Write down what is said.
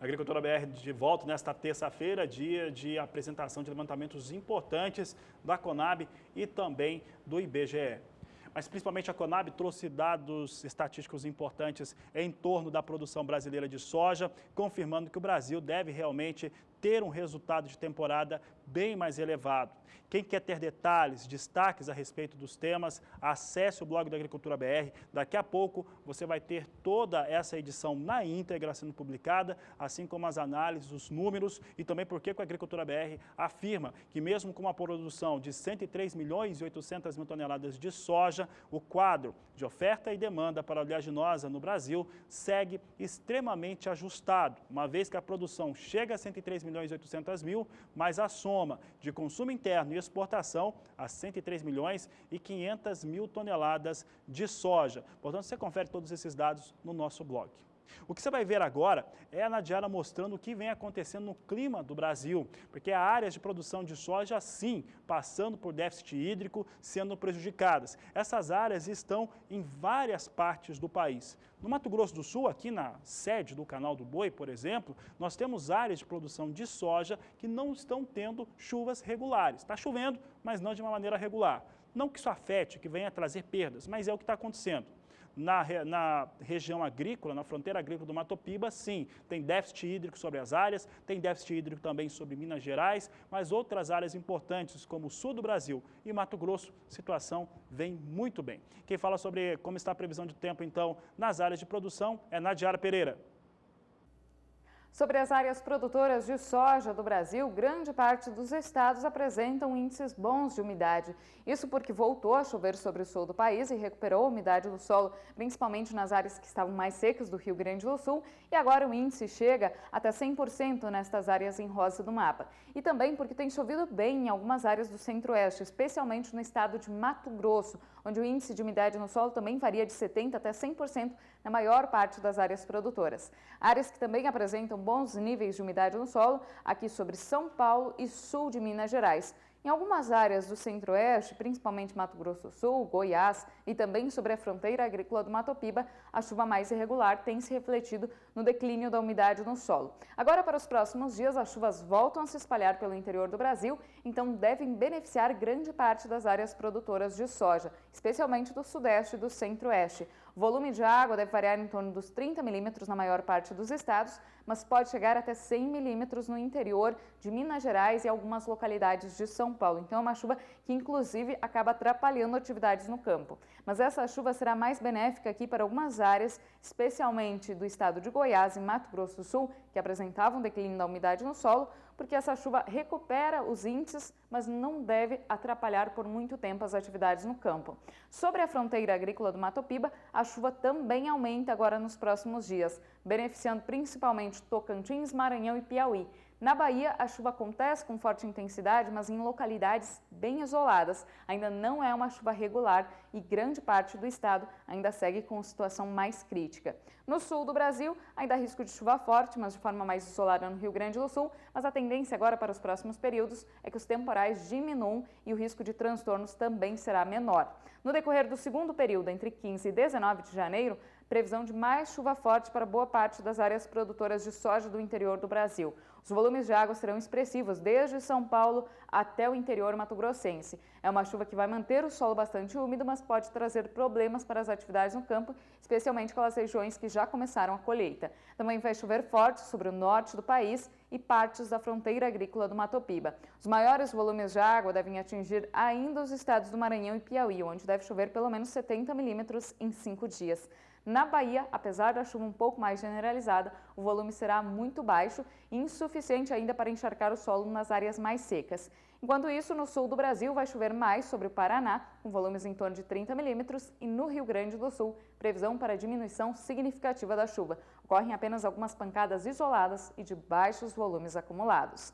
Agricultura BR de volta nesta terça-feira, dia de apresentação de levantamentos importantes da Conab e também do IBGE. Mas principalmente a Conab trouxe dados estatísticos importantes em torno da produção brasileira de soja, confirmando que o Brasil deve realmente ter um resultado de temporada bem mais elevado. Quem quer ter detalhes, destaques a respeito dos temas, acesse o blog da Agricultura BR. Daqui a pouco você vai ter toda essa edição na íntegra sendo publicada, assim como as análises, os números e também porque a Agricultura BR afirma que mesmo com uma produção de 103 milhões e 800 mil toneladas de soja, o quadro de oferta e demanda para a oleaginosa no Brasil segue extremamente ajustado, uma vez que a produção chega a 103 milhões e 800 mil, mas a soma de consumo interno e exportação a 103 milhões e 500 mil toneladas de soja. Portanto, você confere todos esses dados no nosso blog. O que você vai ver agora é a Nadiara mostrando o que vem acontecendo no clima do Brasil, porque há áreas de produção de soja, sim, passando por déficit hídrico, sendo prejudicadas. Essas áreas estão em várias partes do país. No Mato Grosso do Sul, aqui na sede do Canal do Boi, por exemplo, nós temos áreas de produção de soja que não estão tendo chuvas regulares. Está chovendo, mas não de uma maneira regular. Não que isso afete, que venha trazer perdas, mas é o que está acontecendo. Na região agrícola, na fronteira agrícola do Mato Piba, sim, tem déficit hídrico sobre as áreas, tem déficit hídrico também sobre Minas Gerais, mas outras áreas importantes como o sul do Brasil e Mato Grosso, situação vem muito bem. Quem fala sobre como está a previsão de tempo, então, nas áreas de produção é Nadiara Pereira. Sobre as áreas produtoras de soja do Brasil, grande parte dos estados apresentam índices bons de umidade. Isso porque voltou a chover sobre o sul do país e recuperou a umidade do solo, principalmente nas áreas que estavam mais secas do Rio Grande do Sul. E agora o índice chega até 100% nestas áreas em rosa do mapa. E também porque tem chovido bem em algumas áreas do centro-oeste, especialmente no estado de Mato Grosso, onde o índice de umidade no solo também varia de 70% até 100% na maior parte das áreas produtoras. Áreas que também apresentam bons níveis de umidade no solo, aqui sobre São Paulo e sul de Minas Gerais. Em algumas áreas do centro-oeste, principalmente Mato Grosso do Sul, Goiás e também sobre a fronteira agrícola do Mato Piba, a chuva mais irregular tem se refletido no declínio da umidade no solo. Agora, para os próximos dias, as chuvas voltam a se espalhar pelo interior do Brasil, então devem beneficiar grande parte das áreas produtoras de soja, especialmente do sudeste e do centro-oeste. O volume de água deve variar em torno dos 30 milímetros na maior parte dos estados, mas pode chegar até 100 milímetros no interior de Minas Gerais e algumas localidades de São Paulo. Então é uma chuva que inclusive acaba atrapalhando atividades no campo. Mas essa chuva será mais benéfica aqui para algumas áreas, especialmente do estado de Goiás e Mato Grosso do Sul, que apresentavam declínio da umidade no solo, porque essa chuva recupera os índices, mas não deve atrapalhar por muito tempo as atividades no campo. Sobre a fronteira agrícola do Mato Piba, a chuva também aumenta agora nos próximos dias, beneficiando principalmente Tocantins, Maranhão e Piauí. Na Bahia, a chuva acontece com forte intensidade, mas em localidades bem isoladas. Ainda não é uma chuva regular e grande parte do estado ainda segue com situação mais crítica. No sul do Brasil, ainda há risco de chuva forte, mas de forma mais isolada no Rio Grande do Sul. Mas a tendência agora para os próximos períodos é que os temporais diminuam e o risco de transtornos também será menor. No decorrer do segundo período, entre 15 e 19 de janeiro, previsão de mais chuva forte para boa parte das áreas produtoras de soja do interior do Brasil. Os volumes de água serão expressivos desde São Paulo até o interior mato-grossense. É uma chuva que vai manter o solo bastante úmido, mas pode trazer problemas para as atividades no campo, especialmente aquelas regiões que já começaram a colheita. Também vai chover forte sobre o norte do país e partes da fronteira agrícola do Mato Piba. Os maiores volumes de água devem atingir ainda os estados do Maranhão e Piauí, onde deve chover pelo menos 70 milímetros em 5 dias. Na Bahia, apesar da chuva um pouco mais generalizada, o volume será muito baixo e insuficiente ainda para encharcar o solo nas áreas mais secas. Enquanto isso, no sul do Brasil vai chover mais sobre o Paraná, com volumes em torno de 30 milímetros, e no Rio Grande do Sul, previsão para diminuição significativa da chuva. Ocorrem apenas algumas pancadas isoladas e de baixos volumes acumulados.